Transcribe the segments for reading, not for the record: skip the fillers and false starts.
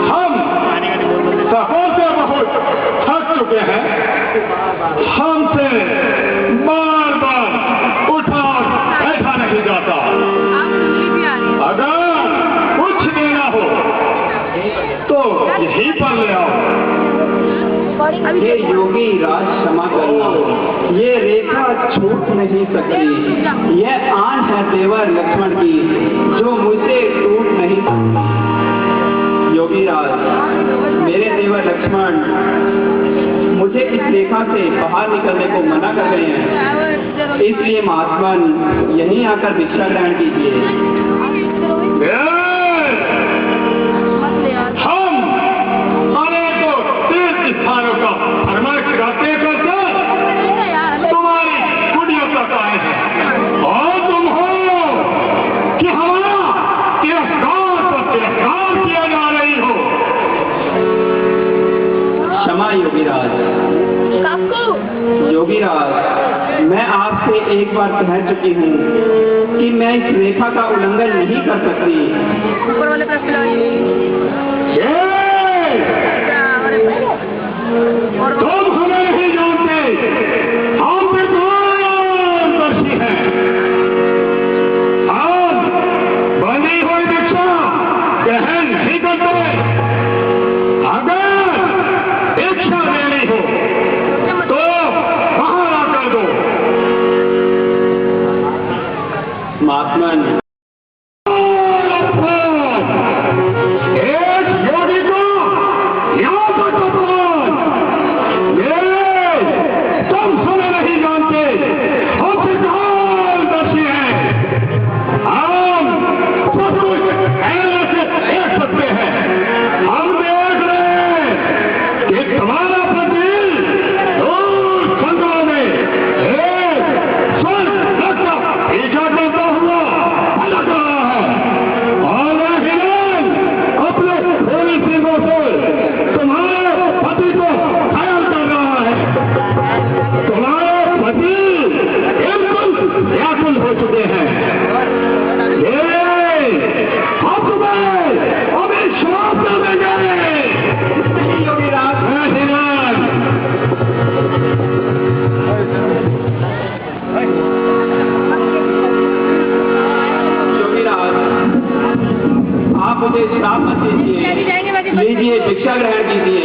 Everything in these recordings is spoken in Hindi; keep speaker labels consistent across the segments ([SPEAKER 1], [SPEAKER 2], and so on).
[SPEAKER 1] हम सफर से बहुत थक चुके हैं। हमसे बार बार उठा बैठा नहीं जाता। अगर कुछ देना हो तो यहीं पर ले आओ।
[SPEAKER 2] ये योगी राज क्षमा करना, ये रेखा छूट नहीं सकती। यह आन है देवर लक्ष्मण की जो मुझसे टूट नहीं सकती। योगी राज, मेरे देवर लक्ष्मण मुझे इस रेखा से बाहर निकलने को मना कर रहे हैं, इसलिए महात्मन यहीं आकर भिक्षा ग्रहण कीजिए।
[SPEAKER 1] स्थानों का भ्रमण करते करते तुम्हारी कुटियों तक आए हैं और तुम हो कि हमारा तिरस्कार किया जा रही हो।
[SPEAKER 2] क्षमा योगीराज। योगीराज, मैं आपसे एक बार कह चुकी हूँ कि मैं इस रेखा का उल्लंघन नहीं कर सकती।
[SPEAKER 1] तुम हमें नहीं जानते, हम विद्वानदर्शी हैं। हम बनी हुई भिक्षा ग्रहण नहीं करते। अगर भिक्षा देनी हो तो बाहर आकर दो।
[SPEAKER 2] महात्मन, मुझे श्राप मत दीजिए। लीजिए, भिक्षा ग्रहण कीजिए।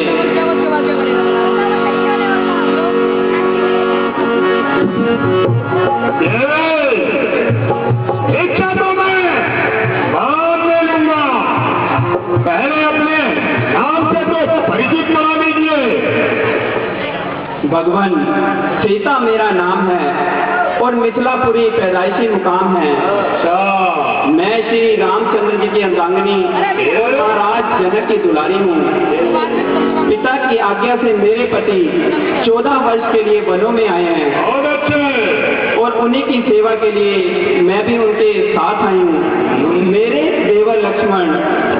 [SPEAKER 1] भिक्षा तो मैं बाद में लूंगा, पहले अपने नाम से तो परिचित करा दीजिए।
[SPEAKER 2] भगवान, सीता मेरा नाम है और मिथिलापुरी पैदाइशी मुकाम है। मैं श्री रामचंद्र जी की अर्धांगिनी महाराज जनक की दुलारी हूँ। पिता की आज्ञा से मेरे पति 14 वर्ष के लिए वनों में आए हैं और उन्हीं की सेवा के लिए मैं भी उनके साथ आई हूँ। मेरे देवर लक्ष्मण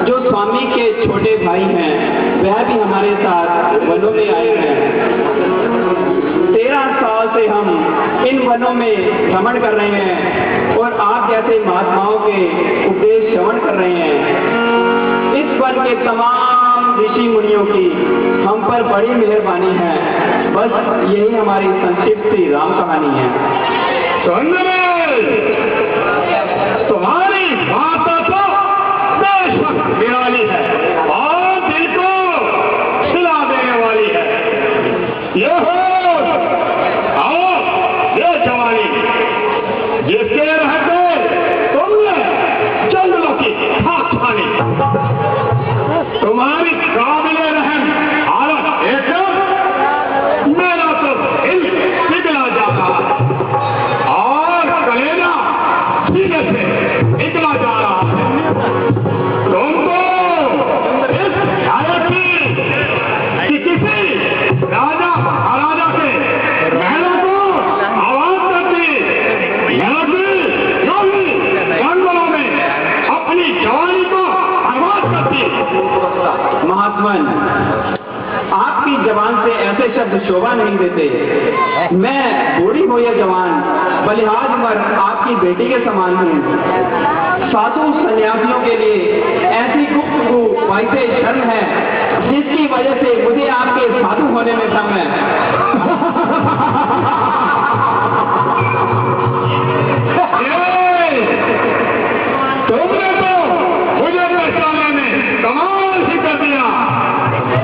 [SPEAKER 2] जो स्वामी के छोटे भाई हैं, वह भी हमारे साथ वनों में आए हैं। 13 साल से हम इन वनों में भ्रमण कर रहे हैं और आप जैसे महात्माओं के उपदेश श्रवण कर रहे हैं। इस वन के तमाम ऋषि मुनियों की हम पर बड़ी मेहरबानी है। बस यही हमारी संक्षिप्त सी राम कहानी है।
[SPEAKER 1] तुम्हारी बात तो बेशक निराली है और दिल को खिला देने वाली है। ये हो आओ, ये जवानी जिसके रहते तुमने जंगलों की खाक खानी, तुम्हारी काबिले रहम हालत एकदम मेरा तो दिल पिघला जाता और कलेजा सीने से निकला जा रहा है। तुमको इस हालत की किसी राजा महाराजा के महलों को आवाज करती जो भी जंगलों में अपनी जवानी को आवाज करती।
[SPEAKER 2] शोभा नहीं देते। मैं बूढ़ी हो या जवान, बलिहाज उम्र आपकी बेटी के समान हूँ। साधु सन्यासियों के लिए ऐसी गुफ्तगू वाइसे शर्म है, जिसकी वजह से मुझे आपके साधु होने में शर्म है।
[SPEAKER 1] तुमने तो मुझे पहचानने में कमाल ही कर दिया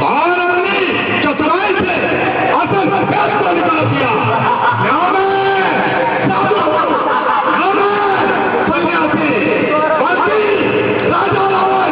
[SPEAKER 1] और अपनी चतुराई से असल फैसला को निकाल दिया। सन्यासी, मंत्री, राजा रावण,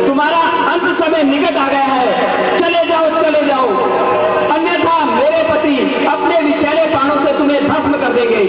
[SPEAKER 1] तुम्हारा अंत समय निकट आ गया है। चले जाओ, चले जाओ, अन्यथा मेरे पति अपने विषैले बाणों से तुम्हें भस्म कर देंगे।